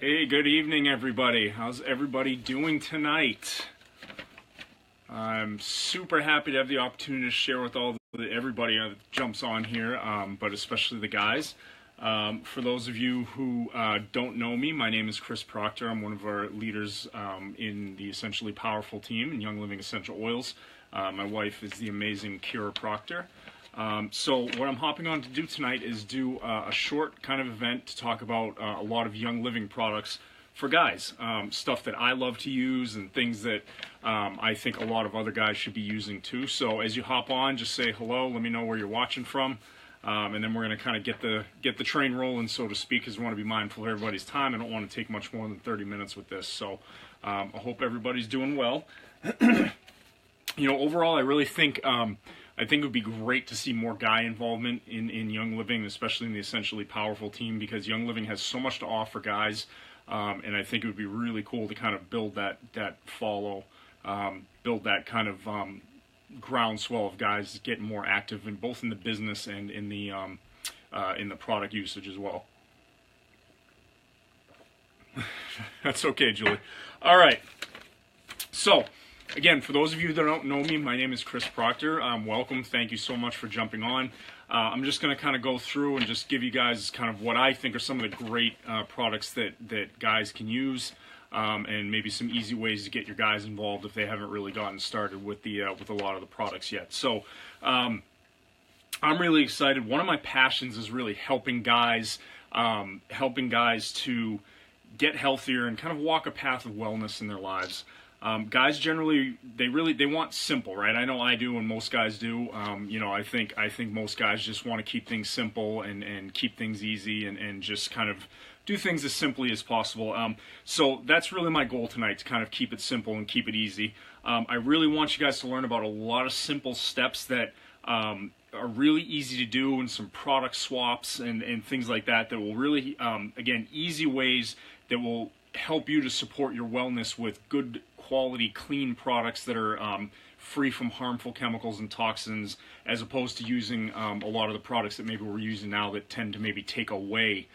Hey, good evening, everybody. How's everybody doing tonight? I'm super happy to have the opportunity to share with everybody that jumps on here, but especially the guys. For those of you who don't know me, my name is Chris Proctor. I'm one of our leaders in the Essentially Powerful team in Young Living Essential Oils. My wife is the amazing Kira Proctor. So what I'm hopping on to do tonight is do a short kind of event to talk about a lot of Young Living products for guys. Stuff that I love to use and things that I think a lot of other guys should be using too. So as you hop on, just say hello, let me know where you're watching from, and then we're going to kind of get the train rolling, so to speak, because we want to be mindful of everybody's time. I don't want to take much more than 30 minutes with this. So I hope everybody's doing well. Overall, I really think it would be great to see more guy involvement in Young Living, especially in the Essentially Powerful team, because Young Living has so much to offer guys, and I think it would be really cool to kind of build that build that kind of groundswell of guys getting more active in both in the business and in the product usage as well. That's okay, Julie. All right, so. Again, for those of you that don't know me, my name is Chris Proctor. Welcome. Thank you so much for jumping on. I'm just going to kind of go through and just give you guys kind of what I think are some of the great products that guys can use, and maybe some easy ways to get your guys involved if they haven't really gotten started with a lot of the products yet. So I'm really excited. One of my passions is really helping guys to get healthier and kind of walk a path of wellness in their lives. Guys generally, they want simple, right? I know I do, and most guys do. I think most guys just want to keep things simple and keep things easy and just kind of do things as simply as possible. So that's really my goal tonight, to kind of keep it simple and keep it easy. I really want you guys to learn about a lot of simple steps that are really easy to do, and some product swaps and things like that will really, again, easy ways that will help you to support your wellness with good quality, clean products that are free from harmful chemicals and toxins, as opposed to using a lot of the products that maybe we're using now that tend to maybe take away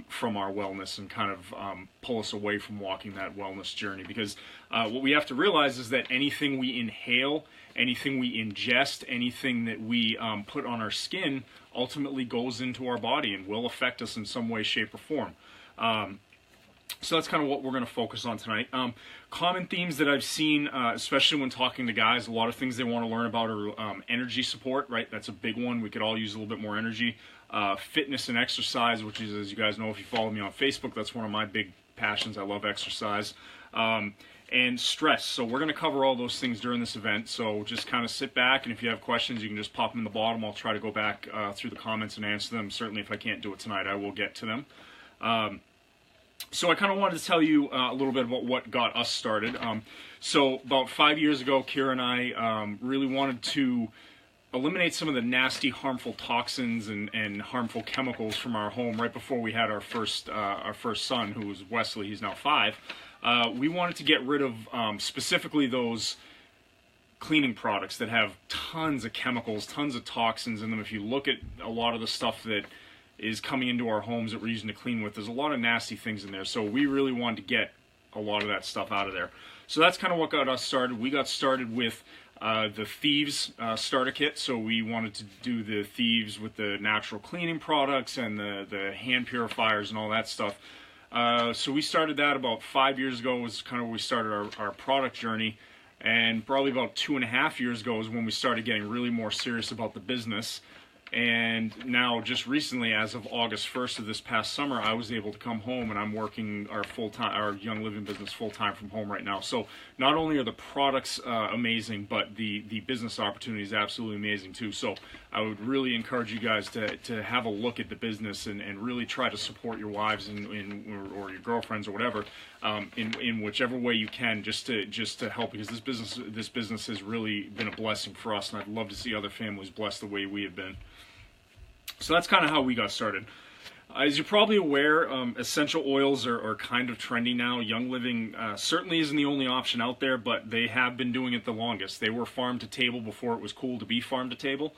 from our wellness and kind of pull us away from walking that wellness journey. Because what we have to realize is that anything we inhale, anything we ingest, anything that we put on our skin ultimately goes into our body and will affect us in some way, shape, or form. So that's kind of what we're going to focus on tonight. Common themes that I've seen, especially when talking to guys, a lot of things they want to learn about are energy support, right? That's a big one. We could all use a little bit more energy. Fitness and exercise, which is, as you guys know, if you follow me on Facebook, that's one of my big passions. I love exercise. And stress. So we're going to cover all those things during this event. So just kind of sit back, and if you have questions, you can just pop them in the bottom. I'll try to go back through the comments and answer them. Certainly, if I can't do it tonight, I will get to them. So I kind of wanted to tell you a little bit about what got us started. So about 5 years ago, Kira and I really wanted to eliminate some of the nasty, harmful toxins and harmful chemicals from our home right before we had our first son, who was Wesley. He's now 5. We wanted to get rid of specifically those cleaning products that have tons of chemicals, tons of toxins in them. If you look at a lot of the stuff that is coming into our homes that we're using to clean with, there's a lot of nasty things in there. So we really wanted to get a lot of that stuff out of there. So that's kind of what got us started. We got started with the Thieves starter kit. So we wanted to do the Thieves with the natural cleaning products and the hand purifiers and all that stuff. So we started that about 5 years ago, was kind of where we started our product journey. And probably about 2.5 years ago is when we started getting really more serious about the business. And now, just recently, as of August 1st of this past summer, I was able to come home, and I'm working our Young Living business full-time from home right now. So not only are the products amazing, but the business opportunity is absolutely amazing too. So I would really encourage you guys to have a look at the business and really try to support your wives or your girlfriends or whatever in whichever way you can, just to help, because this business has really been a blessing for us, and I'd love to see other families blessed the way we have been. So that's kind of how we got started. As you're probably aware, essential oils are kind of trendy now. Young Living certainly isn't the only option out there, but they have been doing it the longest. They were farm to table before it was cool to be farm to table.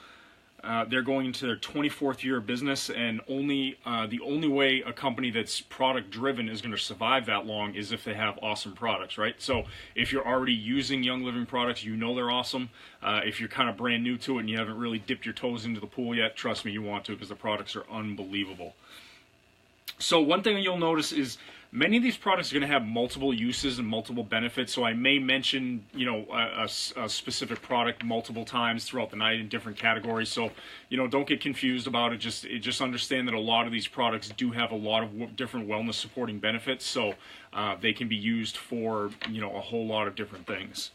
They're going into their 24th year of business, and the only way a company that's product driven is going to survive that long is if they have awesome products, right? So if you're already using Young Living products, you know they're awesome. If you're kind of brand new to it and you haven't really dipped your toes into the pool yet, trust me, you want to, because the products are unbelievable. So one thing you'll notice is many of these products are going to have multiple uses and multiple benefits. So I may mention, you know, a specific product multiple times throughout the night in different categories. So, you know, don't get confused about it. Just understand that a lot of these products do have a lot of different wellness supporting benefits. So they can be used for, you know, a whole lot of different things.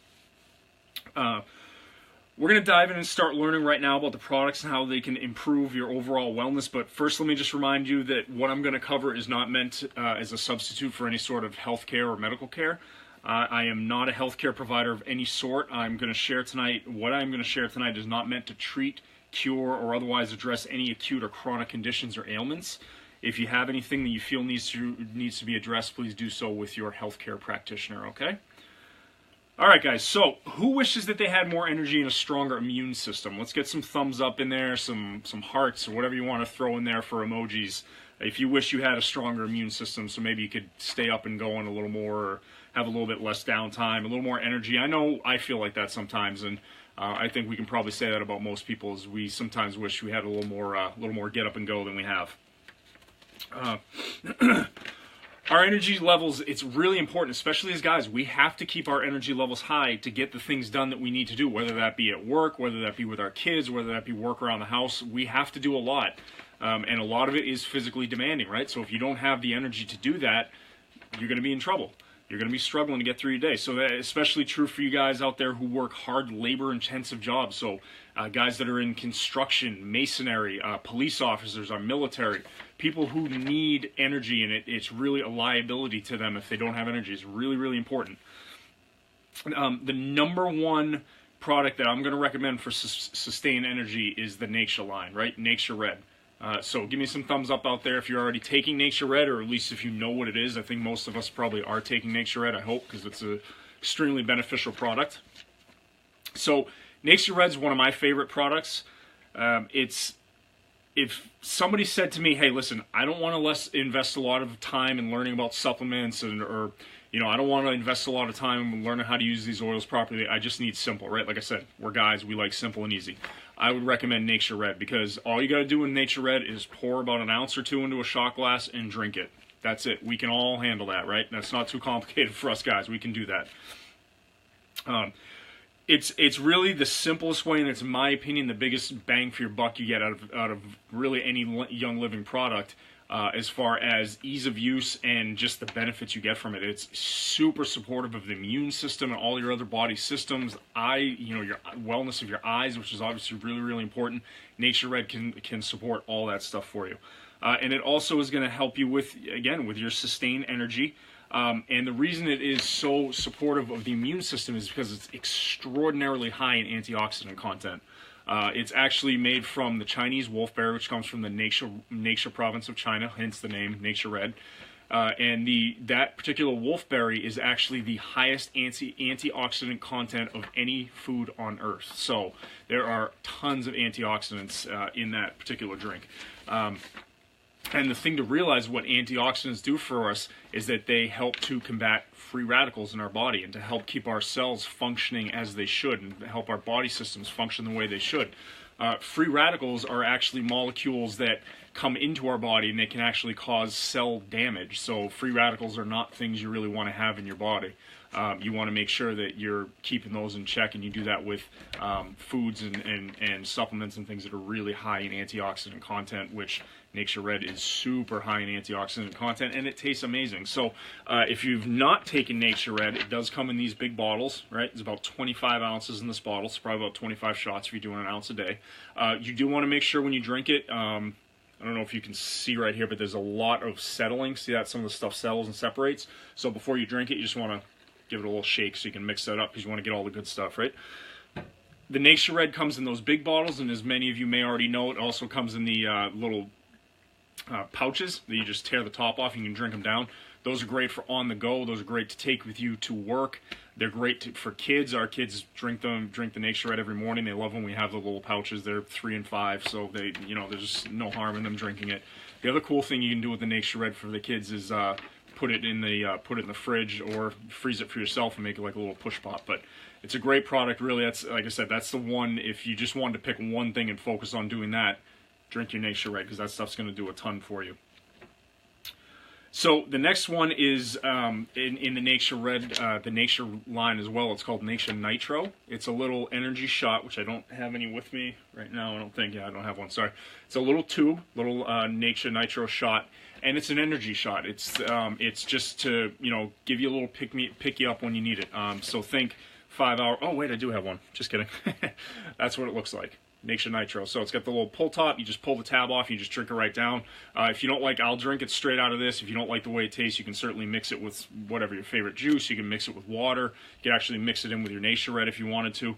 We're going to dive in and start learning right now about the products and how they can improve your overall wellness. But first, let me just remind you that what I'm going to cover is not meant as a substitute for any sort of healthcare or medical care. I am not a healthcare provider of any sort. What I'm going to share tonight is not meant to treat, cure, or otherwise address any acute or chronic conditions or ailments. If you have anything that you feel needs to be addressed, please do so with your healthcare practitioner, okay? Alright guys, so who wishes that they had more energy and a stronger immune system? Let's get some thumbs up in there, some hearts, or whatever you want to throw in there for emojis. If you wish you had a stronger immune system, so maybe you could stay up and going a little more, or have a little bit less downtime, a little more energy. I know I feel like that sometimes, and I think we can probably say that about most people, is we sometimes wish we had a little more get up and go than we have. Our energy levels, it's really important, especially as guys. We have to keep our energy levels high to get the things done that we need to do, whether that be at work, whether that be with our kids, whether that be work around the house. We have to do a lot, and a lot of it is physically demanding, right? So if you don't have the energy to do that, you're going to be in trouble. You're going to be struggling to get through your day. So that's especially true for you guys out there who work hard, labor-intensive jobs. So guys that are in construction, masonry, police officers, our military, people who need energy, and it's really a liability to them if they don't have energy. It's really, really important. The number one product that I'm going to recommend for sustained energy is the Nature line, right? Nature Red. So give me some thumbs up out there if you're already taking Nature Red, or at least if you know what it is. I think most of us probably are taking Nature Red, I hope, because it's an extremely beneficial product. So Nature Red's one of my favorite products. If somebody said to me, hey, listen, I don't want to invest a lot of time in learning about supplements, or you know, I don't want to invest a lot of time in learning how to use these oils properly. I just need simple, right? Like I said, we're guys, we like simple and easy. I would recommend Nature Red, because all you got to do in Nature Red is pour about an ounce or two into a shot glass and drink it. That's it. We can all handle that, right? That's not too complicated for us guys. We can do that. It's really the simplest way, and it's, in my opinion, the biggest bang for your buck you get out of really any Young Living product, as far as ease of use and just the benefits you get from it. It's super supportive of the immune system and all your other body systems. Your wellness of your eyes, which is obviously really, really important. Nature Red can support all that stuff for you, and it also is going to help you with your sustained energy. And the reason it is so supportive of the immune system is because it's extraordinarily high in antioxidant content. It's actually made from the Chinese wolfberry, which comes from the Nature province of China, hence the name Nature Red. And that particular wolfberry is actually the highest antioxidant content of any food on earth. So there are tons of antioxidants in that particular drink. And the thing to realize, what antioxidants do for us is that they help to combat free radicals in our body, and to help keep our cells functioning as they should, and help our body systems function the way they should. Free radicals are actually molecules that come into our body, and they can actually cause cell damage. So free radicals are not things you really want to have in your body. You want to make sure that you're keeping those in check, and you do that with foods and supplements and things that are really high in antioxidant content, which Nature Red is super high in antioxidant content, and it tastes amazing. So if you've not taken Nature Red, it does come in these big bottles, right? It's about 25 ounces in this bottle. It's probably about 25 shots if you're doing an ounce a day. You do want to make sure when you drink it, I don't know if you can see right here, but there's a lot of settling. See that? Some of the stuff settles and separates. So before you drink it, you just want to give it a little shake so you can mix that up, because you want to get all the good stuff, right? The Nature Red comes in those big bottles, and as many of you may already know, it also comes in the little pouches that you just tear the top off. You can drink them down. Those are great for on the go. Those are great to take with you to work. They're great for kids. Our kids drink the Nature Red every morning. They love when we have the little pouches. They're 3 and 5, so there's no harm in them drinking it. The other cool thing you can do with the Nature Red for the kids is put it in the fridge or freeze it for yourself and make it like a little push pop. But it's a great product, really. That's, like I said, that's the one. If you just wanted to pick one thing and focus on doing that, drink your Nature Red, because that stuff's going to do a ton for you. So the next one is in the Nature Red, the Nature line as well. It's called Nature Nitro. It's a little energy shot, which I don't have any with me right now. I don't think. Yeah, I don't have one. Sorry. It's a little tube, little Nature Nitro shot, and it's an energy shot. It's just to give you a little pick you up when you need it. So think 5 hour. Oh wait, I do have one. Just kidding. That's what it looks like. Nature Nitro. So it's got the little pull top. You just pull the tab off. You just drink it right down. If you don't like, I'll drink it straight out of this. If you don't like the way it tastes, you can certainly mix it with whatever your favorite juice. You can mix it with water. You can actually mix it in with your Nature Red if you wanted to.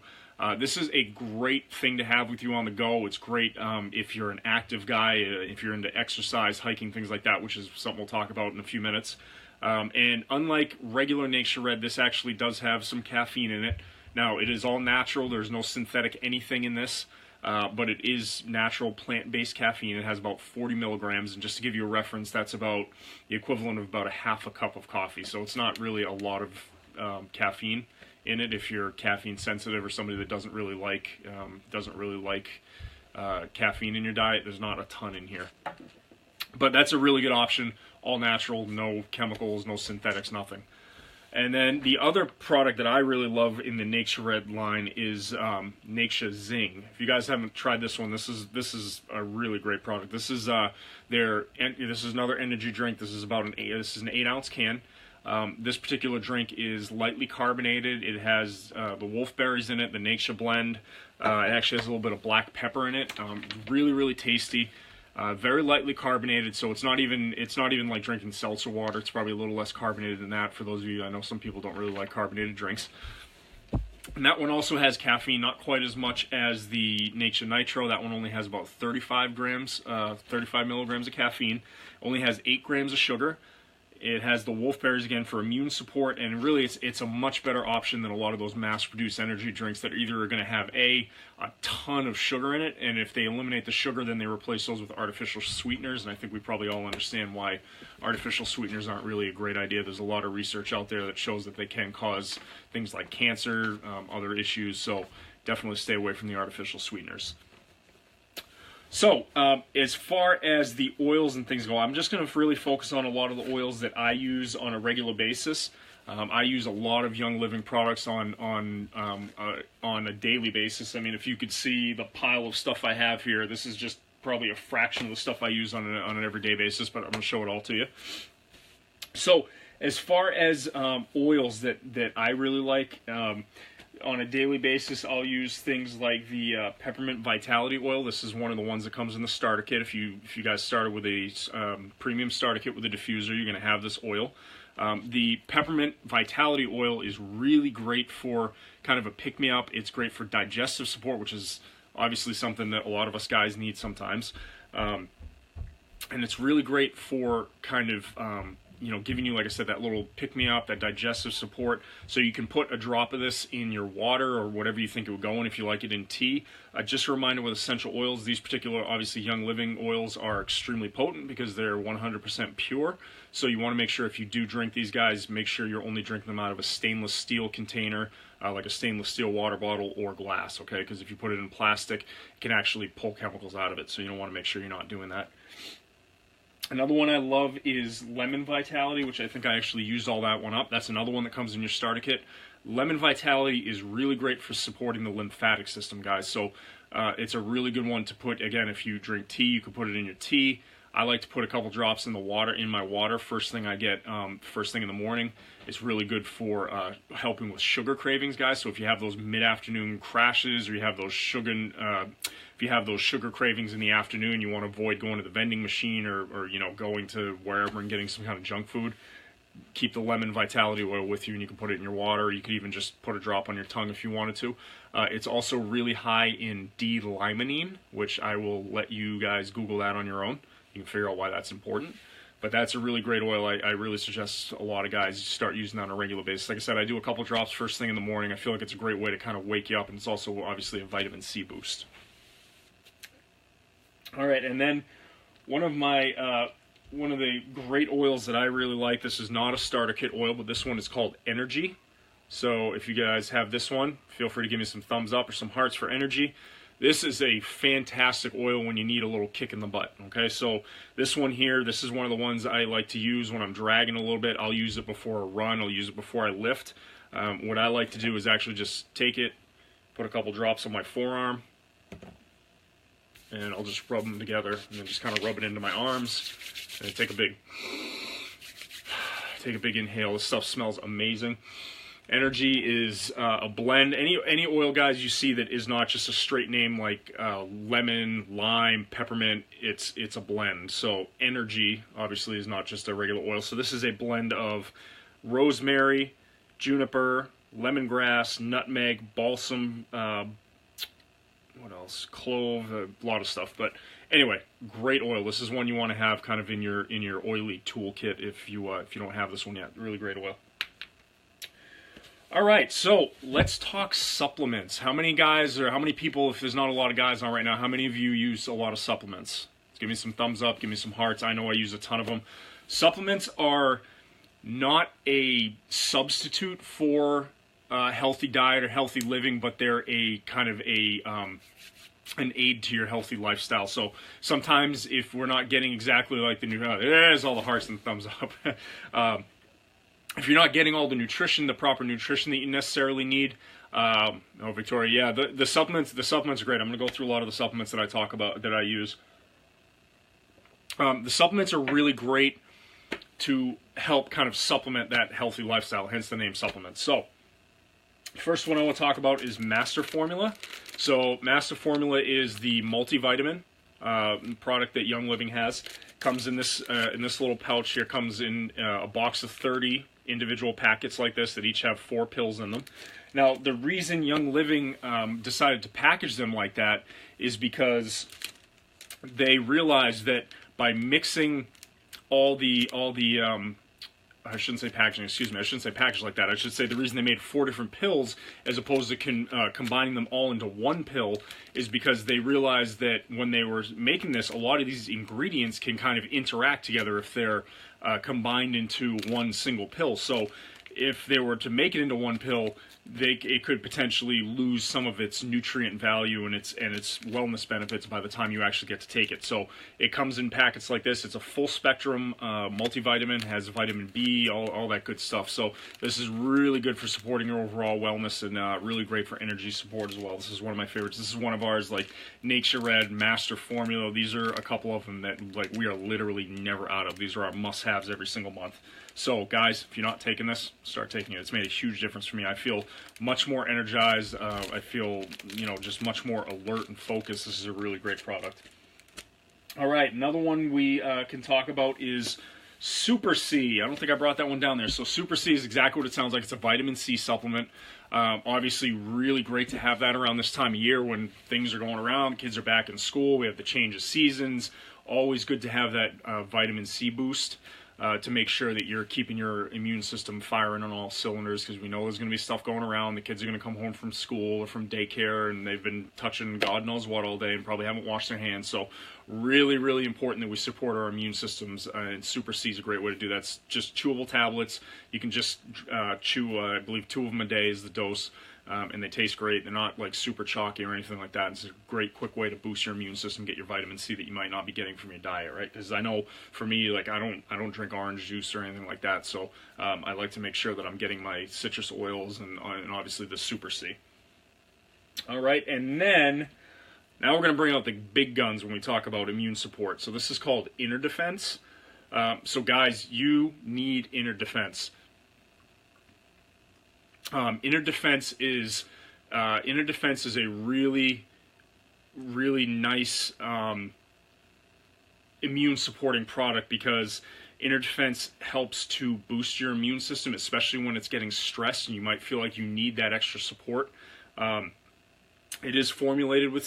This is a great thing to have with you on the go. It's great if you're an active guy, if you're into exercise, hiking, things like that, which is something we'll talk about in a few minutes. And unlike regular Nature Red, this actually does have some caffeine in it. Now, it is all natural. There's no synthetic anything in this. But it is natural plant-based caffeine. It has about 40 milligrams, and just to give you a reference, that's about the equivalent of about a half a cup of coffee. So it's not really a lot of caffeine in it. If you're caffeine sensitive or somebody that doesn't really like caffeine in your diet, there's not a ton in here. But that's a really good option. All natural, no chemicals, no synthetics, nothing. And then the other product that I really love in the Nature Red line is Nature Zing. If you guys haven't tried this one, this is a really great product. This is this is another energy drink. This is about an 8-ounce can. This particular drink is lightly carbonated. It has the wolfberries in it, the Nature blend. It actually has a little bit of black pepper in it. Really, really tasty. Very lightly carbonated, so it's not even like drinking seltzer water. It's probably a little less carbonated than that. For those of you, I know some people don't really like carbonated drinks. And that one also has caffeine, not quite as much as the Nature Nitro. That one only has about 35 milligrams of caffeine. Only has 8 grams of sugar. It has the wolfberries again for immune support, and really it's a much better option than a lot of those mass-produced energy drinks that are either going to have a ton of sugar in it, and if they eliminate the sugar, then they replace those with artificial sweeteners. And I think we probably all understand why artificial sweeteners aren't really a great idea. There's a lot of research out there that shows that they can cause things like cancer, other issues, so definitely stay away from the artificial sweeteners. So, as far as the oils and things go, I'm just going to really focus on a lot of the oils that I use on a regular basis. I use a lot of Young Living products on a daily basis. I mean, if you could see the pile of stuff I have here, this is just probably a fraction of the stuff I use on an everyday basis, but I'm going to show it all to you. So, as far as oils that I really like, on a daily basis, I'll use things like the peppermint vitality oil. This is one of the ones that comes in the starter kit. If you guys started with a premium starter kit with a diffuser, you're going to have this oil. The peppermint vitality oil is really great for kind of a pick-me-up. It's great for digestive support, which is obviously something that a lot of us guys need sometimes. And it's really great for kind of giving you, like I said, that little pick-me-up, that digestive support. So you can put a drop of this in your water or whatever you think it would go in if you like it in tea. Just a reminder with essential oils, these particular, obviously, Young Living oils are extremely potent because they're 100% pure. So you want to make sure if you do drink these guys, make sure you're only drinking them out of a stainless steel container, like a stainless steel water bottle or glass, okay? Because if you put it in plastic, it can actually pull chemicals out of it. So you don't want to make sure you're not doing that. Another one I love is Lemon Vitality, which I think I actually used all that one up. That's another one that comes in your starter kit. Lemon Vitality is really great for supporting the lymphatic system, guys. So it's a really good one to put, again, if you drink tea, you can put it in your tea. I like to put a couple drops in my water first thing I get, first thing in the morning. It's really good for helping with sugar cravings, guys. So if you have those mid-afternoon crashes, or you have those if you have those sugar cravings in the afternoon, you want to avoid going to the vending machine or going to wherever and getting some kind of junk food, keep the Lemon Vitality oil with you, and you can put it in your water. You could even just put a drop on your tongue if you wanted to. It's also really high in D-limonene, which I will let you guys Google that on your own. You can figure out why that's important. But that's a really great oil. I really suggest a lot of guys start using that on a regular basis. Like I said, I do a couple drops first thing in the morning. I feel like it's a great way to kind of wake you up, and it's also obviously a vitamin C boost. All right, and then one of the great oils that I really like, this is not a starter kit oil, but this one is called Energy. So if you guys have this one, feel free to give me some thumbs up or some hearts for Energy. This is a fantastic oil when you need a little kick in the butt, okay? So this one here, this is one of the ones I like to use when I'm dragging a little bit. I'll use it before a run. I'll use it before I lift. What I like to do is actually just take it, put a couple drops on my forearm, and I'll just rub them together, and then just kind of rub it into my arms, and take a big inhale. This stuff smells amazing. Energy is a blend. Any oil, guys, you see that is not just a straight name like lemon, lime, peppermint. It's a blend. So Energy obviously is not just a regular oil. So this is a blend of rosemary, juniper, lemongrass, nutmeg, balsam, what else? Clove, a lot of stuff. But anyway, great oil. This is one you want to have kind of in your oily toolkit if you don't have this one yet. Really great oil. All right, so let's talk supplements. How many guys or how many people, if there's not a lot of guys on right now, how many of you use a lot of supplements? Give me some thumbs up, give me some hearts. I know I use a ton of them. Supplements are not a substitute for healthy diet or healthy living, but they're a kind of an aid to your healthy lifestyle. So sometimes if we're not getting exactly like the new, there's all the hearts and thumbs up. If you're not getting all the nutrition, the proper nutrition that you necessarily need, oh, Victoria, yeah, the supplements are great. I'm going to go through a lot of the supplements that I talk about, that I use. The supplements are really great to help kind of supplement that healthy lifestyle, hence the name supplements. So, first one I want to talk about is Master Formula. So, Master Formula is the multivitamin product that Young Living has. Comes in this little pouch here. Comes in a box of 30 individual packets like this that each have 4 pills in them. Now, the reason Young Living decided to package them like that is because they realized that by mixing all the I shouldn't say packaging, excuse me, I shouldn't say package like that. I should say the reason they made 4 different pills as opposed to combining them all into one pill is because they realized that when they were making this, a lot of these ingredients can kind of interact together if they're combined into one single pill. So if they were to make it into one pill, it could potentially lose some of its nutrient value and its wellness benefits by the time you actually get to take it. So it comes in packets like this. It's a full spectrum multivitamin, has vitamin B, all that good stuff. So this is really good for supporting your overall wellness and really great for energy support as well. This is one of my favorites. This is one of ours, like Nature Red, Master Formula. These are a couple of them that like we are literally never out of. These are our must-haves every single month. So, guys, if you're not taking this, start taking it. It's made a huge difference for me. I feel much more energized. I feel, just much more alert and focused. This is a really great product. All right, another one we can talk about is Super C. I don't think I brought that one down there. So, Super C is exactly what it sounds like. It's a vitamin C supplement. Obviously, really great to have that around this time of year when things are going around. Kids are back in school. We have the change of seasons. Always good to have that vitamin C boost. To make sure that you're keeping your immune system firing on all cylinders, because we know there's going to be stuff going around. The kids are going to come home from school or from daycare, and they've been touching God knows what all day and probably haven't washed their hands. So really, really important that we support our immune systems, and Super C is a great way to do that. It's just chewable tablets. You can just chew, I believe, 2 of them a day is the dose. And they taste great. They're not like super chalky or anything like that. It's a great quick way to boost your immune system, get your vitamin C that you might not be getting from your diet, right? Because I know for me, like I don't drink orange juice or anything like that, so I like to make sure that I'm getting my citrus oils and obviously the Super C. All right, and then now we're going to bring out the big guns when we talk about immune support. So this is called Inner Defense. So guys, you need inner defense. Inner Defense is a really, really nice immune supporting product because Inner Defense helps to boost your immune system, especially when it's getting stressed and you might feel like you need that extra support. It is formulated with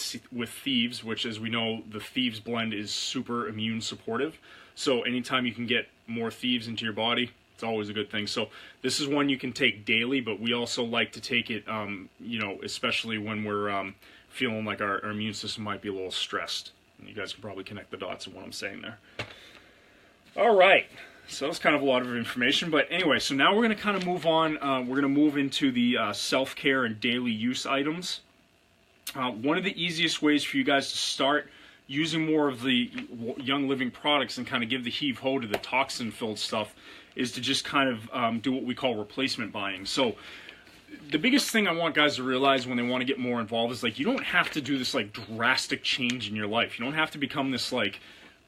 thieves, which, as we know, the thieves blend is super immune supportive. So anytime you can get more thieves into your body, it's always a good thing. So this is one you can take daily, but we also like to take it, you know, especially when we're feeling like our immune system might be a little stressed. And you guys can probably connect the dots of what I'm saying there. All right. So that's kind of a lot of information, but anyway, so now we're going to kind of move on. We're going to move into the self-care and daily use items. One of the easiest ways for you guys to start using more of the Young Living products and kind of give the heave-ho to the toxin-filled stuff is to just kind of do what we call replacement buying. So the biggest thing I want guys to realize when they want to get more involved is, like, you don't have to do this like drastic change in your life. You don't have to become this like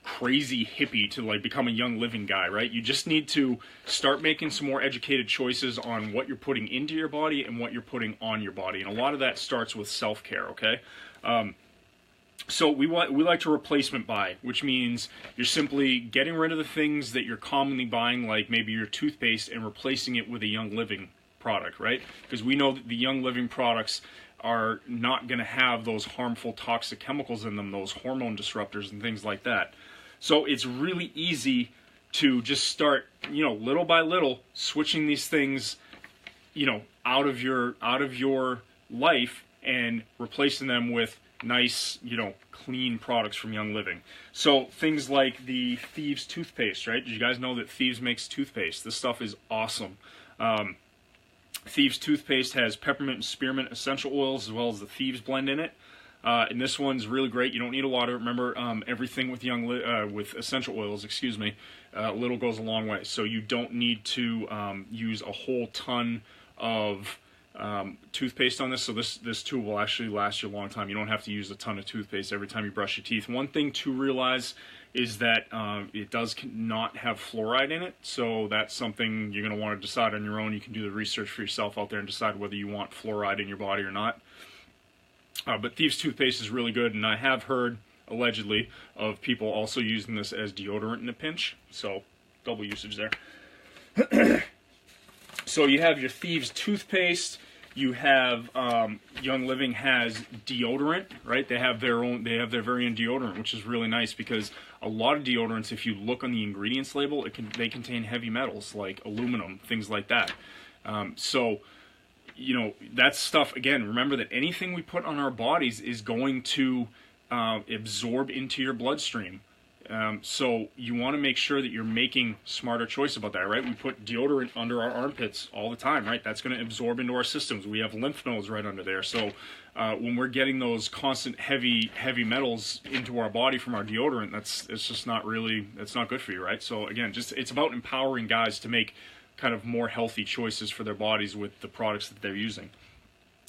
crazy hippie to like become a Young Living guy, right? You just need to start making some more educated choices on what you're putting into your body and what you're putting on your body, and a lot of that starts with self-care. Okay, so we like to replacement buy, which means you're simply getting rid of the things that you're commonly buying, like maybe your toothpaste, and replacing it with a Young Living product, right? Because we know that the Young Living products are not going to have those harmful toxic chemicals in them, those hormone disruptors and things like that. So it's really easy to just start, you know, little by little, switching these things, you know, out of your life and replacing them with nice, you know, clean products from Young Living. So things like the Thieves toothpaste, right? Did you guys know that Thieves makes toothpaste? This stuff is awesome. Thieves toothpaste has peppermint and spearmint essential oils as well as the Thieves blend in it. And this one's really great. You don't need a lot of it. Remember, everything with with essential oils, excuse me, little goes a long way. So you don't need to use a whole ton of toothpaste on this. So this tube will actually last you a long time. You don't have to use a ton of toothpaste every time you brush your teeth. One thing to realize is that it does not have fluoride in it. So that's something you're going to want to decide on your own. You can do the research for yourself out there and decide whether you want fluoride in your body or not. But Thieves toothpaste is really good, and I have heard, allegedly, of people also using this as deodorant in a pinch. So, double usage there. So you have your Thieves toothpaste. You have Young Living has deodorant, right? They have their very own deodorant, which is really nice because a lot of deodorants, if you look on the ingredients label, they contain heavy metals like aluminum, things like that. So, you know, that stuff, again, remember that anything we put on our bodies is going to absorb into your bloodstream. So you want to make sure that you're making smarter choice about that, right? We put deodorant under our armpits all the time, right? That's going to absorb into our systems. We have lymph nodes right under there. So when we're getting those constant heavy metals into our body from our deodorant, it's just not really, it's not good for you, right? So again, it's about empowering guys to make kind of more healthy choices for their bodies with the products that they're using.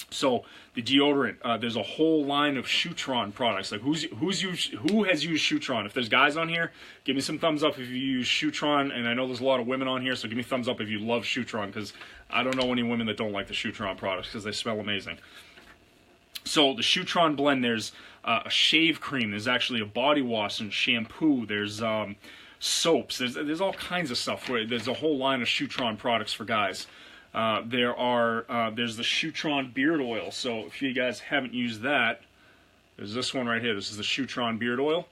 So the deodorant, there's a whole line of Shutron products. Like who has used Shutron? If there's guys on here, give me some thumbs up if you use Shutron. And I know there's a lot of women on here, so give me thumbs up if you love Shutron, because I don't know any women that don't like the Shutron products because they smell amazing. So the Shutron blend, there's a shave cream. There's actually a body wash and shampoo. There's soaps. There's all kinds of stuff. There's a whole line of Shutron products for guys. There's the Shutron beard oil. So if you guys haven't used that, there's this one right here. This is the Shutron beard oil.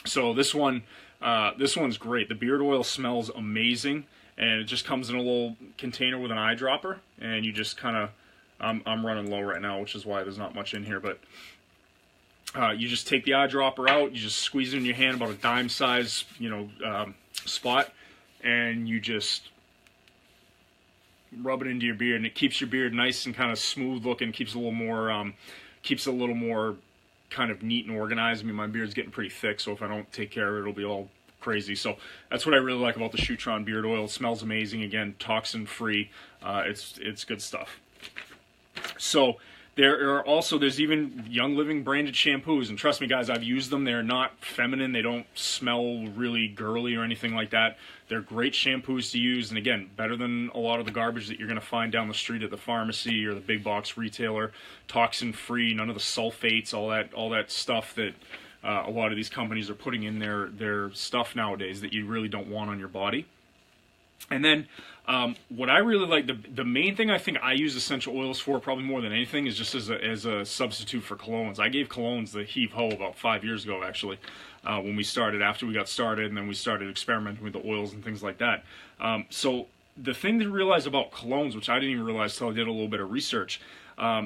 So this one's great. The beard oil smells amazing, and it just comes in a little container with an eyedropper, and you just kind of, I'm running low right now, which is why there's not much in here, but you just take the eyedropper out, you just squeeze it in your hand, about a dime size, spot, and you just rub it into your beard, and it keeps your beard nice and kind of smooth looking, keeps it a little more kind of neat and organized. I mean, my beard's getting pretty thick, so if I don't take care of it, it'll be all crazy. So that's what I really like about the Shutron beard oil. It smells amazing. Again, toxin free. It's good stuff. So there's even Young Living branded shampoos, and trust me guys, I've used them. They're not feminine, they don't smell really girly or anything like that. They're great shampoos to use, and again, better than a lot of the garbage that you're going to find down the street at the pharmacy or the big box retailer. Toxin free, none of the sulfates, all that stuff that a lot of these companies are putting in their stuff nowadays that you really don't want on your body. And then what I really like, the main thing I think I use essential oils for probably more than anything is just as a substitute for colognes. I gave colognes the heave-ho about 5 years ago, actually, when we started, after we got started, and then we started experimenting with the oils and things like that. So the thing to realize about colognes, which I didn't even realize until I did a little bit of research,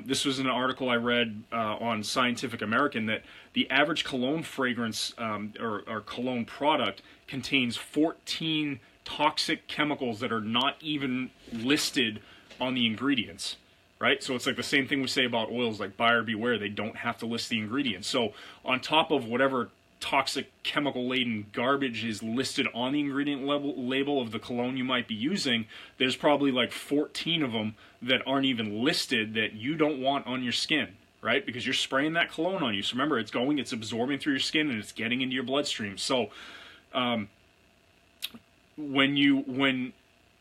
this was an article I read on Scientific American, that the average cologne fragrance or cologne product contains 14 toxic chemicals that are not even listed on the ingredients, right? So it's like the same thing we say about oils, like buyer beware. They don't have to list the ingredients. So on top of whatever toxic chemical-laden garbage is listed on the ingredient label of the cologne you might be using, there's probably like 14 of them that aren't even listed that you don't want on your skin, right? Because you're spraying that cologne on you. So remember, it's absorbing through your skin, and it's getting into your bloodstream. So when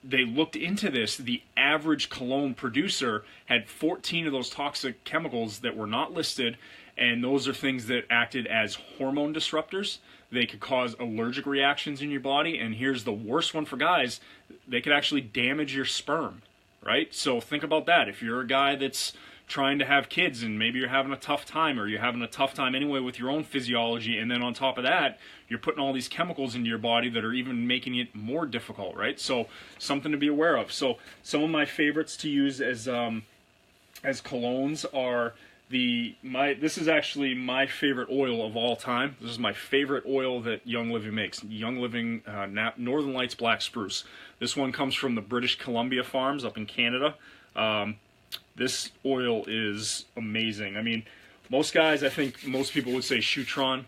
they looked into this, the average cologne producer had 14 of those toxic chemicals that were not listed, and those are things that acted as hormone disruptors. They could cause allergic reactions in your body, and here's the worst one for guys: they could actually damage your sperm, right? So think about that. If you're a guy that's trying to have kids and maybe you're having a tough time, or you're having a tough time anyway with your own physiology, and then on top of that you're putting all these chemicals into your body that are even making it more difficult, right? So something to be aware of. So some of my favorites to use as colognes are this is actually my favorite oil of all time. This is my favorite oil that Young Living makes. Young Living Northern Lights Black Spruce. This one comes from the British Columbia farms up in Canada. This oil is amazing. I mean, most guys, I think most people would say Shutron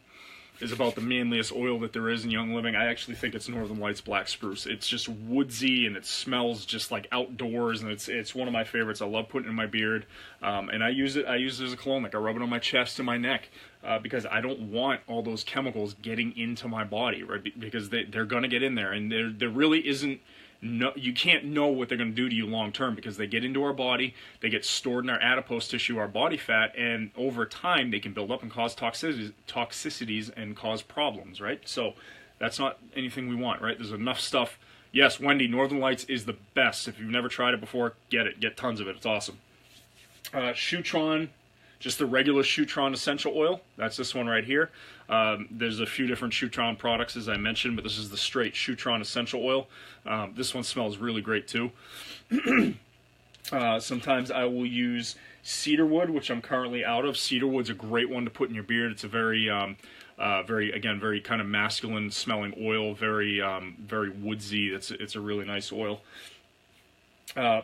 is about the manliest oil that there is in Young Living. I actually think it's Northern Lights Black Spruce. It's just woodsy, and it smells just like outdoors, and it's one of my favorites. I love putting it in my beard, and I use it as a cologne. Like, I rub it on my chest and my neck, because I don't want all those chemicals getting into my body, right? Because they're going to get in there, and there really isn't. No, you can't know what they're going to do to you long term, because they get into our body, they get stored in our adipose tissue, our body fat, and over time they can build up and cause toxicities and cause problems, right? So that's not anything we want, right? There's enough stuff. Yes, Wendy, Northern Lights is the best. If you've never tried it before, get it. Get tons of it. It's awesome. Shutron, just the regular Shutron essential oil. That's this one right here. There's a few different Shutron products, as I mentioned, but this is the straight Shutron essential oil. This one smells really great too. Sometimes I will use cedarwood, which I'm currently out of. Cedarwood's a great one to put in your beard. It's a very kind of masculine smelling oil, very woodsy. It's a really nice oil.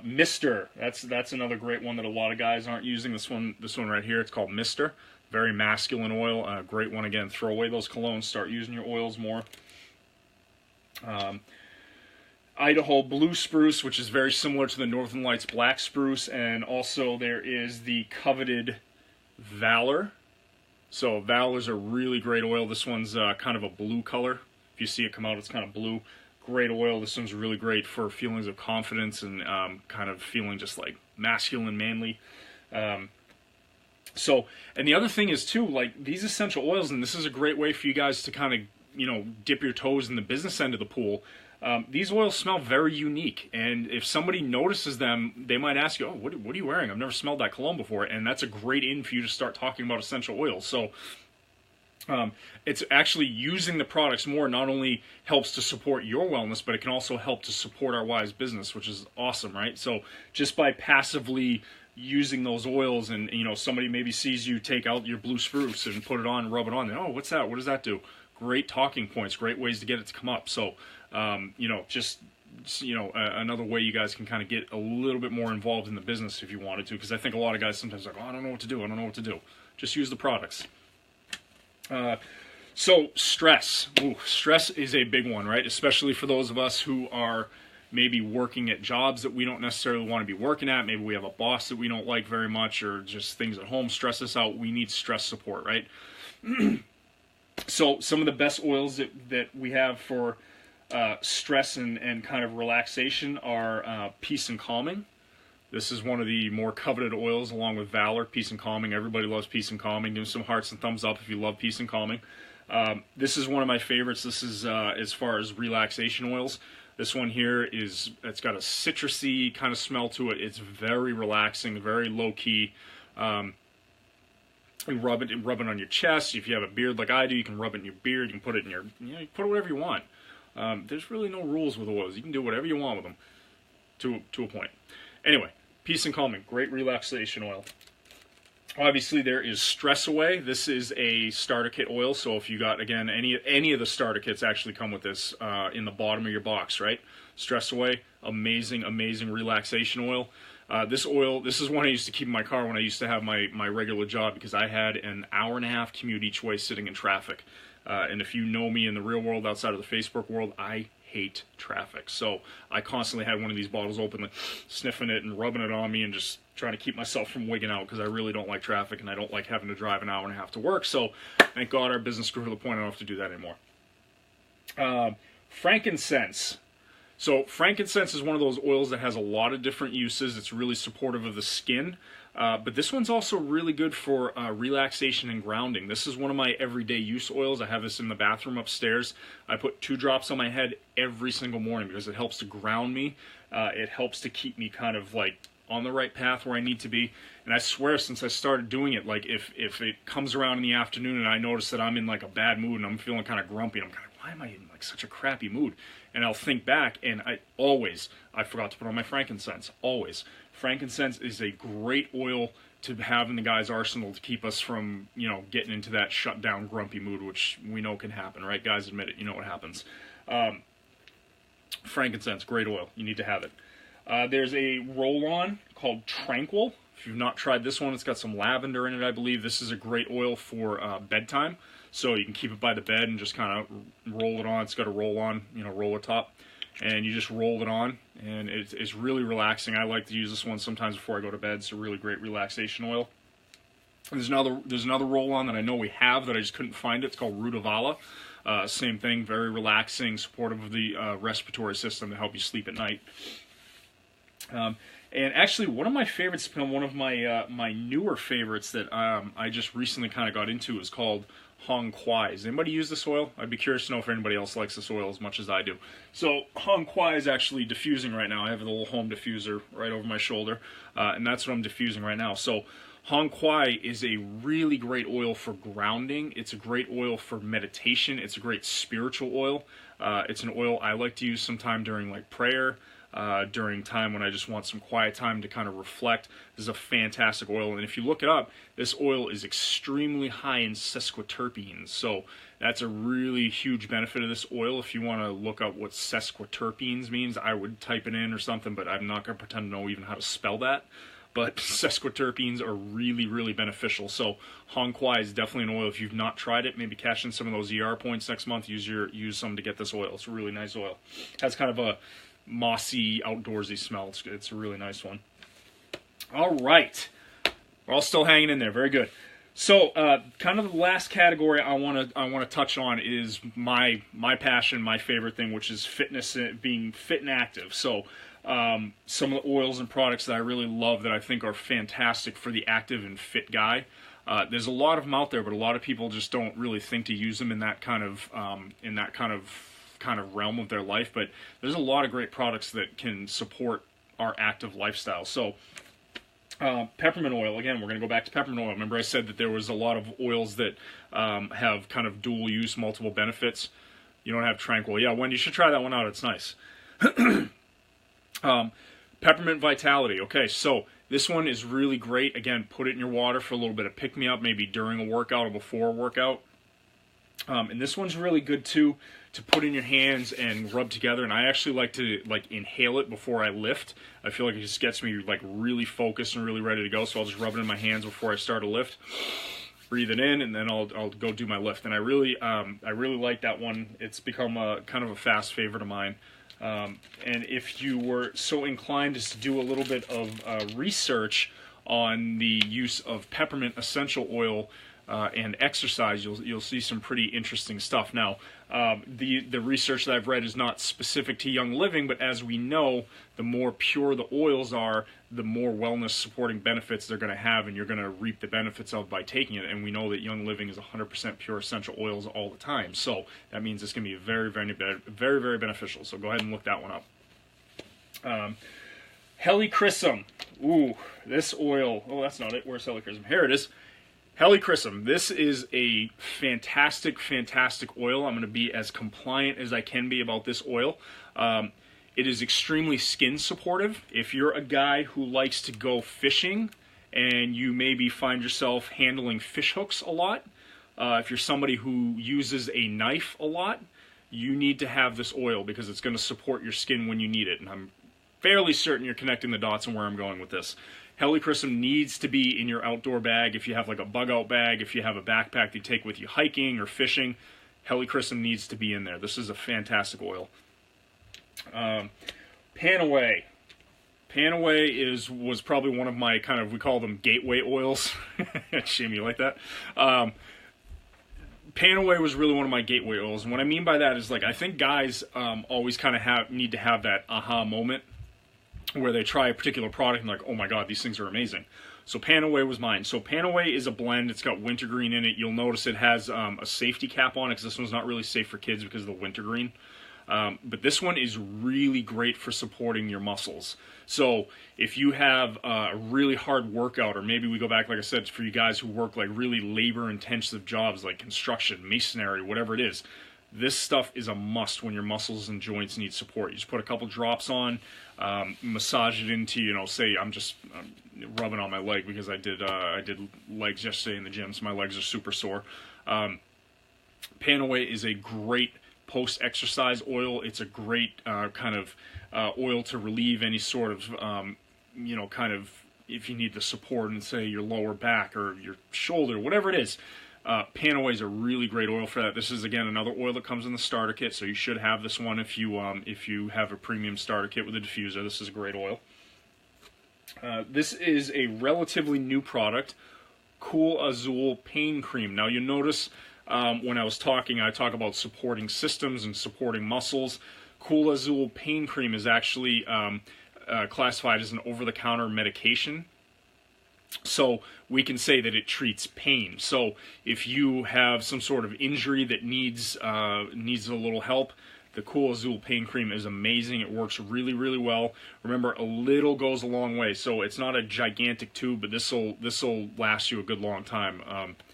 Mister, that's another great one that a lot of guys aren't using. This one right here, it's called Mister. Very masculine oil, great one. Again, throw away those colognes, start using your oils more. Idaho Blue Spruce, which is very similar to the Northern Lights Black Spruce, and also there is the coveted Valor. So Valor's a really great oil. This one's kind of a blue color. If you see it come out, it's kind of blue. Great oil. This one's really great for feelings of confidence and kind of feeling just like masculine, manly. So, and the other thing is too, like these essential oils, and this is a great way for you guys to kind of, dip your toes in the business end of the pool. These oils smell very unique, and if somebody notices them, they might ask you, "Oh, what are you wearing? I've never smelled that cologne before," and that's a great in for you to start talking about essential oils. So, it's actually using the products more not only helps to support your wellness, but it can also help to support our wives' business, which is awesome, right? So, just by passively using those oils, and somebody maybe sees you take out your blue spruce and put it on and rub it on, oh, what's that? What does that do? Great talking points, great ways to get it to come up. So, another way you guys can kind of get a little bit more involved in the business if you wanted to, because I think a lot of guys sometimes are like, oh, I don't know what to do. Just use the products. So stress. Ooh, stress is a big one, right? Especially for those of us who are maybe working at jobs that we don't necessarily want to be working at. Maybe we have a boss that we don't like very much, or just things at home stress us out. We need stress support, right? So some of the best oils that we have for stress and kind of relaxation are Peace and Calming. This is one of the more coveted oils, along with Valor. Peace and Calming. Everybody loves Peace and Calming. Give them some hearts and thumbs up if you love Peace and Calming. This is one of my favorites. This is as far as relaxation oils. This one here it's got a citrusy kind of smell to it. It's very relaxing, very low key. You rub it on your chest. If you have a beard like I do, you can rub it in your beard. You can put it in your, you know, you put it whatever you want. There's really no rules with oils. You can do whatever you want with them, to a point. Anyway, peace and calming, great relaxation oil. Obviously, there is Stress Away. This is a starter kit oil. So if you got, again, any of the starter kits actually come with this in the bottom of your box, right? Stress Away, amazing, amazing relaxation oil. This is one I used to keep in my car when I used to have my regular job, because I had an hour-and-a-half commute each way sitting in traffic. And if you know me in the real world, outside of the Facebook world, I hate traffic. So I constantly had one of these bottles open, like, sniffing it and rubbing it on me and just trying to keep myself from wigging out, because I really don't like traffic and I don't like having to drive an hour and a half to work. So thank God our business grew to the point I don't have to do that anymore. Frankincense. So frankincense is one of those oils that has a lot of different uses. It's really supportive of the skin. But this one's also really good for relaxation and grounding. This is one of my everyday use oils. I have this in the bathroom upstairs. I put 2 drops on my head every single morning because it helps to ground me. It helps to keep me kind of like on the right path where I need to be. And I swear, since I started doing it, like if it comes around in the afternoon and I notice that I'm in like a bad mood and I'm feeling kind of grumpy, and I'm kind of, why am I in like such a crappy mood? And I'll think back, and I forgot to put on my frankincense. Always. Frankincense is a great oil to have in the guy's arsenal to keep us from, you know, getting into that shut down grumpy mood, which we know can happen, right? Guys, admit it, you know what happens. Frankincense, great oil. You need to have it. There's a roll-on called Tranquil. If you've not tried this one, it's got some lavender in it, I believe. This is a great oil for bedtime. So you can keep it by the bed and just kind of roll it on. It's got a roll-on, you know, roller top. And you just roll it on, and it's really relaxing. I like to use this one sometimes before I go to bed. It's a really great relaxation oil. There's another roll-on that I know we have that I just couldn't find it. It's called Rutavala. Same thing, very relaxing, supportive of the respiratory system to help you sleep at night. And actually, one of my favorites, one of my newer favorites that I just recently kind of got into is called Hong Kwai. Does anybody use this oil? I'd be curious to know if anybody else likes this oil as much as I do. So Hong Kwai is actually diffusing right now. I have a little home diffuser right over my shoulder, and that's what I'm diffusing right now. So Hong Kwai is a really great oil for grounding. It's a great oil for meditation. It's a great spiritual oil. It's an oil I like to use sometime during like prayer, during time when I just want some quiet time to kind of reflect. This is a fantastic oil, and if you look it up, this oil is extremely high in sesquiterpenes, so that's a really huge benefit of this oil. If you want to look up what sesquiterpenes means, I would type it in or something, but I'm not going to pretend to know even how to spell that. But sesquiterpenes are really, really beneficial. So Hong Kwai is definitely an oil. If you've not tried it, maybe cash in some of those ER points next month. Use some to get this oil. It's a really nice oil. It has kind of a mossy, outdoorsy smell. It's a really nice one. All right, we're all still hanging in there. Very good. So, kind of the last category I want to touch on is my passion, my favorite thing, which is fitness, being fit and active. So, some of the oils and products that I really love that I think are fantastic for the active and fit guy. There's a lot of them out there, but a lot of people just don't really think to use them in that kind of realm of their life. But there's a lot of great products that can support our active lifestyle. So peppermint oil, again, we're going to go back to peppermint oil. Remember I said that there was a lot of oils that have kind of dual use, multiple benefits. You don't have Tranquil. Yeah, Wendy, you should try that one out. It's nice. Peppermint Vitality. Okay, so this one is really great. Again, put it in your water for a little bit of pick-me-up, maybe during a workout or before a workout. And this one's really good too to put in your hands and rub together. And I actually like to inhale it before I lift. I feel like it just gets me like really focused and really ready to go. So I'll just rub it in my hands before I start a lift. Breathe it in, and then I'll go do my lift. And I really like that one. It's become a kind of a fast favorite of mine. And if you were so inclined as to do a little bit of research on the use of peppermint essential oil and exercise, you'll see some pretty interesting stuff. Now, the research that I've read is not specific to Young Living, but as we know, the more pure the oils are, the more wellness supporting benefits they're going to have, and you're going to reap the benefits of by taking it. And we know that Young Living is 100% pure essential oils all the time, so that means it's going to be very, very beneficial. So go ahead and look that one up. Helichrysum. Ooh, this oil. Oh, that's not it. Where's Helichrysum? Here it is. Helichrysum. This is a fantastic oil. I'm going to be as compliant as I can be about this oil. It is extremely skin supportive. If you're a guy who likes to go fishing and you maybe find yourself handling fish hooks a lot, if you're somebody who uses a knife a lot, you need to have this oil because it's going to support your skin when you need it. And I'm fairly certain you're connecting the dots on where I'm going with this. Helichrysum needs to be in your outdoor bag. If you have like a bug out bag, if you have a backpack that you take with you hiking or fishing, Helichrysum needs to be in there. This is a fantastic oil. Panaway. Panaway was probably one of my kind of, we call them gateway oils. Shame you like that. Panaway was really one of my gateway oils. And what I mean by that is, like, I think guys always kind of need to have that aha moment where they try a particular product and like, oh my god, these things are amazing. So Panaway was mine. So Panaway is a blend. It's got wintergreen in it. You'll notice it has a safety cap on it because this one's not really safe for kids because of the wintergreen. But this one is really great for supporting your muscles. So if you have a really hard workout, or maybe we go back, like I said, for you guys who work like really labor-intensive jobs like construction, masonry, whatever it is, this stuff is a must when your muscles and joints need support. You just put a couple drops on, massage it into, you know, say I'm just rubbing on my leg because I did legs yesterday in the gym, so my legs are super sore. Panaway is a great post-exercise oil. It's a great kind of oil to relieve any sort of, you know, kind of, if you need the support in, say, your lower back or your shoulder, whatever it is. Panaway is a really great oil for that. This is, again, another oil that comes in the starter kit, so you should have this one if you have a premium starter kit with a diffuser. This is a great oil. This is a relatively new product, Cool Azul Pain Cream. Now, you notice when I was talking, I talk about supporting systems and supporting muscles. Cool Azul Pain Cream is actually classified as an over-the-counter medication. So we can say that it treats pain. So if you have some sort of injury that needs a little help, the Cool Azul Pain Cream is amazing. It works really, really well. Remember, a little goes a long way. So it's not a gigantic tube, but this'll last you a good long time,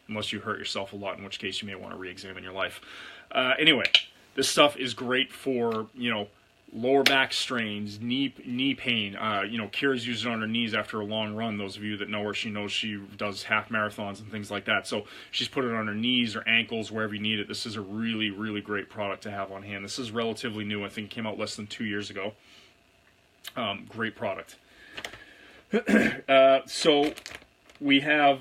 unless you hurt yourself a lot, in which case you may want to re-examine your life. Anyway, this stuff is great for, you know, lower back strains, knee pain. You know, Kira's used it on her knees after a long run. Those of you that know her, she knows she does half marathons and things like that. So she's put it on her knees or ankles, wherever you need it. This is a really, really great product to have on hand. This is relatively new. I think it came out less than 2 years ago. Great product. So we have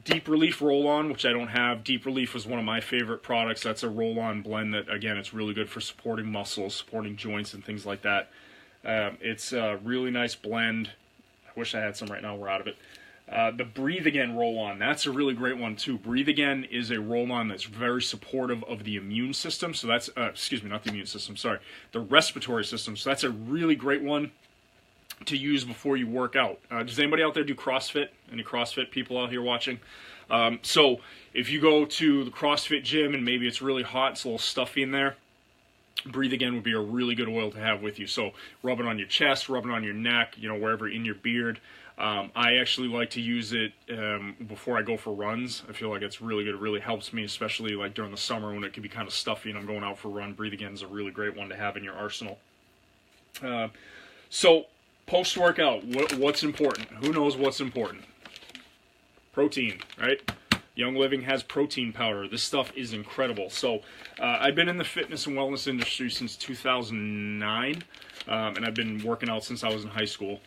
Deep Relief Roll-On, which I don't have. Deep Relief was one of my favorite products. That's a roll-on blend that, again, it's really good for supporting muscles, supporting joints, and things like that. It's a really nice blend. I wish I had some right now. We're out of it. The Breathe Again roll-on, that's a really great one, too. Breathe Again is a roll-on that's very supportive of the immune system. So that's, excuse me, not the immune system, sorry. The respiratory system. So that's a really great one to use before you work out. Does anybody out there do CrossFit? Any CrossFit people out here watching? So if you go to the CrossFit gym and maybe it's really hot, it's a little stuffy in there, Breathe Again would be a really good oil to have with you. So rub it on your chest, rub it on your neck, you know, wherever, in your beard. I actually like to use it before I go for runs. I feel like it's really good. It really helps me, especially like during the summer when it can be kind of stuffy and I'm going out for a run. Breathe Again is a really great one to have in your arsenal. So post-workout, what's important? Who knows what's important? Protein, right? Young Living has protein powder. This stuff is incredible. So I've been in the fitness and wellness industry since 2009, and I've been working out since I was in high school.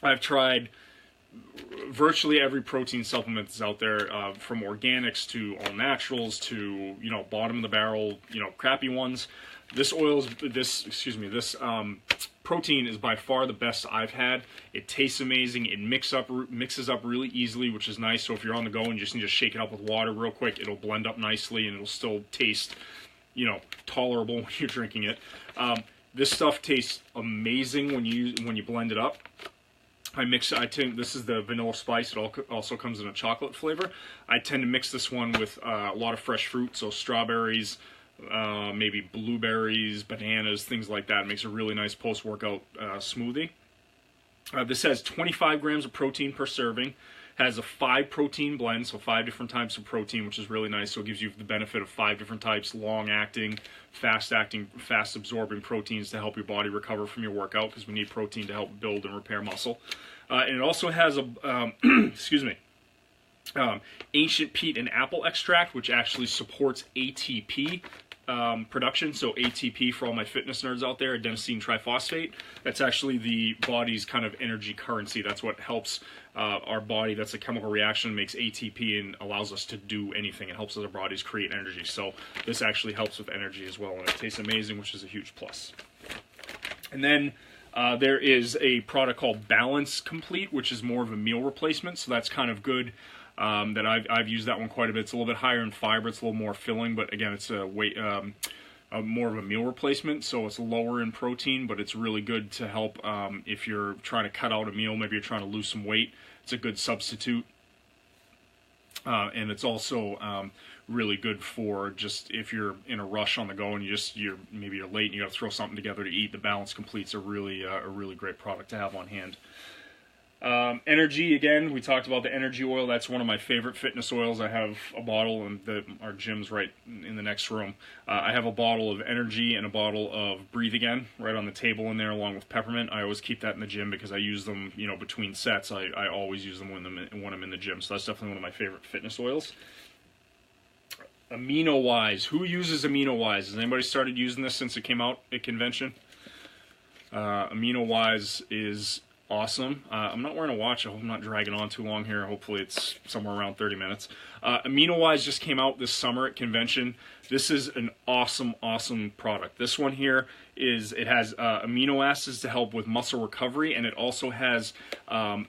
I've tried virtually every protein supplement that's out there, from organics to all naturals to, you know, bottom of the barrel, you know, crappy ones. This Protein is by far the best I've had. It tastes amazing. It mixes up really easily, which is nice. So if you're on the go and you just need to shake it up with water real quick, it'll blend up nicely and it'll still taste, you know, tolerable when you're drinking it. This stuff tastes amazing when you blend it up. This is the vanilla spice. It also comes in a chocolate flavor. I tend to mix this one with a lot of fresh fruit, so strawberries, maybe blueberries, bananas, things like that. It makes a really nice post-workout smoothie. This has 25 grams of protein per serving. Has a 5 protein blend, so 5 different types of protein, which is really nice. So it gives you the benefit of 5 different types, long-acting, fast-absorbing proteins to help your body recover from your workout, because we need protein to help build and repair muscle. And it also has a, excuse me, ancient peat and apple extract, which actually supports ATP production. So ATP, for all my fitness nerds out there, adenosine triphosphate. That's actually the body's kind of energy currency. That's what helps our body. That's a chemical reaction, makes ATP and allows us to do anything. It helps our bodies create energy. So this actually helps with energy as well, and it tastes amazing, which is a huge plus. And then there is a product called Balance Complete, which is more of a meal replacement. So that's kind of good. That I've used that one quite a bit. It's a little bit higher in fiber. It's a little more filling, but again, it's more of a meal replacement. So it's lower in protein, but it's really good to help if you're trying to cut out a meal. Maybe you're trying to lose some weight. It's a good substitute, and it's also really good for just if you're in a rush on the go and maybe you're late and you got to throw something together to eat. The Balance Complete's a really great product to have on hand. Energy, again, we talked about the energy oil. That's one of my favorite fitness oils. I have a bottle, and our gym's right in the next room. I have a bottle of energy and a bottle of Breathe Again right on the table in there, along with peppermint. I always keep that in the gym because I use them, you know, between sets. I always use them when I'm in the gym. So that's definitely one of my favorite fitness oils. Amino-wise, who uses Amino-wise? Has anybody started using this since it came out at convention? Amino-wise is awesome. I'm not wearing a watch. I hope I'm not dragging on too long here. Hopefully it's somewhere around 30 minutes. Amino-wise just came out this summer at convention. This is an awesome product. This one here it has amino acids to help with muscle recovery, and it also has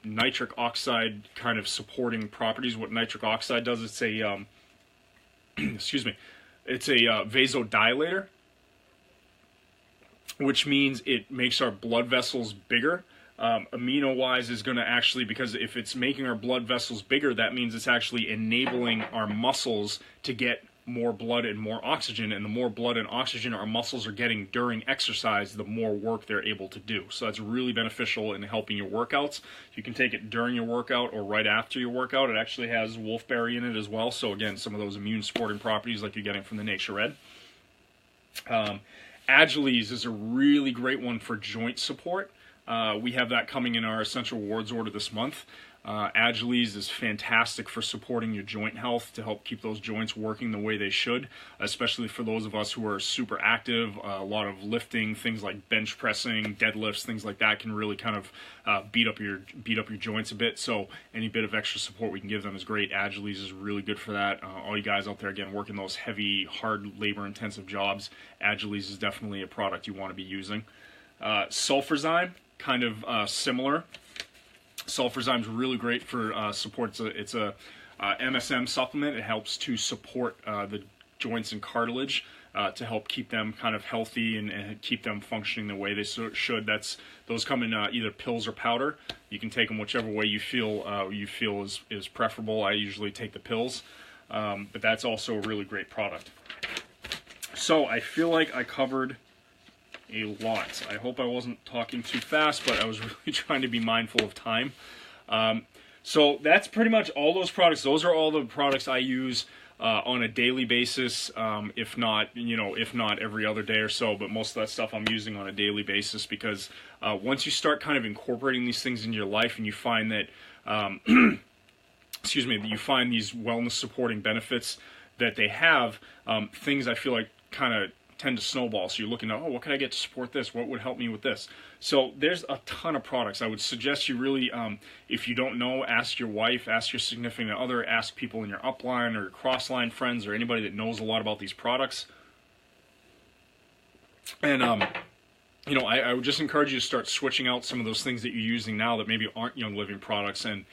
nitric oxide kind of supporting properties. What nitric oxide does, it's a excuse me, it's a vasodilator, which means it makes our blood vessels bigger. Amino-wise is going to actually, because if it's making our blood vessels bigger, that means it's actually enabling our muscles to get more blood and more oxygen, and the more blood and oxygen our muscles are getting during exercise, the more work they're able to do. So that's really beneficial in helping your workouts. You can take it during your workout or right after your workout. It actually has wolfberry in it as well, so again, some of those immune supporting properties like you're getting from the Nature Red. Agiles is a really great one for joint support. We have that coming in our Essential Rewards order this month. Agiles is fantastic for supporting your joint health, to help keep those joints working the way they should, especially for those of us who are super active. A lot of lifting, things like bench pressing, deadlifts, things like that can really kind of beat up your joints a bit. So any bit of extra support we can give them is great. Agiles is really good for that. All you guys out there, again, working those heavy, hard, labor-intensive jobs, Agiles is definitely a product you want to be using. Sulfurzyme, kind of similar. Sulfurzyme is really great for support. It's a MSM supplement. It helps to support the joints and cartilage to help keep them kind of healthy and keep them functioning the way they should. Those come in either pills or powder. You can take them whichever way you feel is preferable. I usually take the pills, but that's also a really great product. So I feel like I covered a lot. I hope I wasn't talking too fast, but I was really trying to be mindful of time. So that's pretty much all those products. Those are all the products I use on a daily basis, if not every other day or so, but most of that stuff I'm using on a daily basis, because once you start kind of incorporating these things into your life and you find that, excuse me, that you find these wellness supporting benefits that they have, things I feel like kind of tend to snowball. So you're looking at, oh, what can I get to support this? What would help me with this? So there's a ton of products. I would suggest you really, if you don't know, ask your wife, ask your significant other, ask people in your upline or your crossline friends or anybody that knows a lot about these products. And you know, I would just encourage you to start switching out some of those things that you're using now that maybe aren't Young Living products, and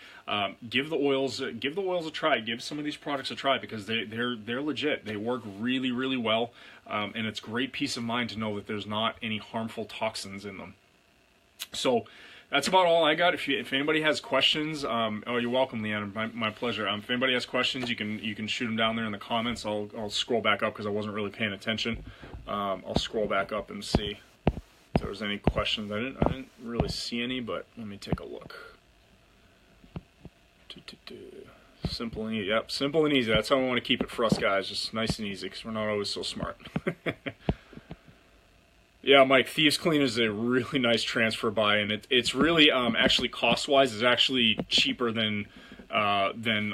give the oils a try. Give some of these products a try, because they're legit. They work really, really well, and it's great peace of mind to know that there's not any harmful toxins in them. So that's about all I got. If anybody has questions, oh, you're welcome, Leanne. My pleasure. If anybody has questions, you can shoot them down there in the comments. I'll scroll back up because I wasn't really paying attention. I'll scroll back up and see if there was any questions. I didn't really see any, but let me take a look. Simple and easy. Yep, simple and easy. That's how we want to keep it for us guys. Just nice and easy, because we're not always so smart. Yeah, Mike, Thieves Clean is a really nice transfer buy, and it's really actually cost-wise is actually cheaper than a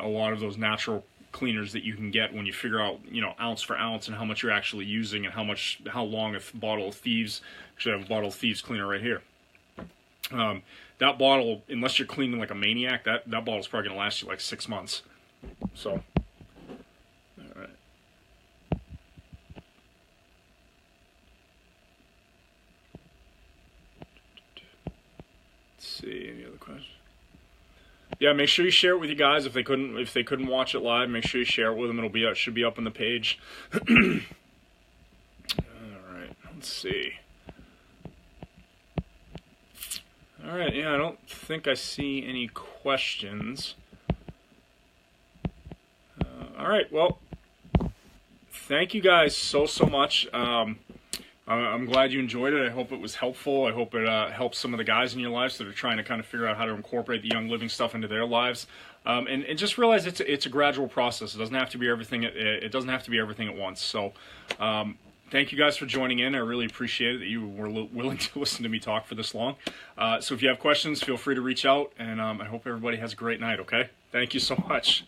lot of those natural cleaners that you can get when you figure out, you know, ounce for ounce and how much you're actually using and how long a bottle of Thieves. Actually, I have a bottle of Thieves Cleaner right here. That bottle, unless you're cleaning like a maniac, that bottle's probably gonna last you like 6 months. So, all right. See, any other questions? Yeah, make sure you share it with you guys. If they couldn't watch it live, make sure you share it with them. It should be up on the page. All right, let's see. All right, yeah, I don't think I see any questions. All right, well, thank you guys so much. I'm glad you enjoyed it. I hope it was helpful. I hope it helps some of the guys in your lives that are trying to kind of figure out how to incorporate the Young Living stuff into their lives. And just realize it's a gradual process. It doesn't have to be everything. It doesn't have to be everything at once. So, thank you guys for joining in. I really appreciate it that you were willing to listen to me talk for this long. So if you have questions, feel free to reach out. And I hope everybody has a great night. Okay. Thank you so much.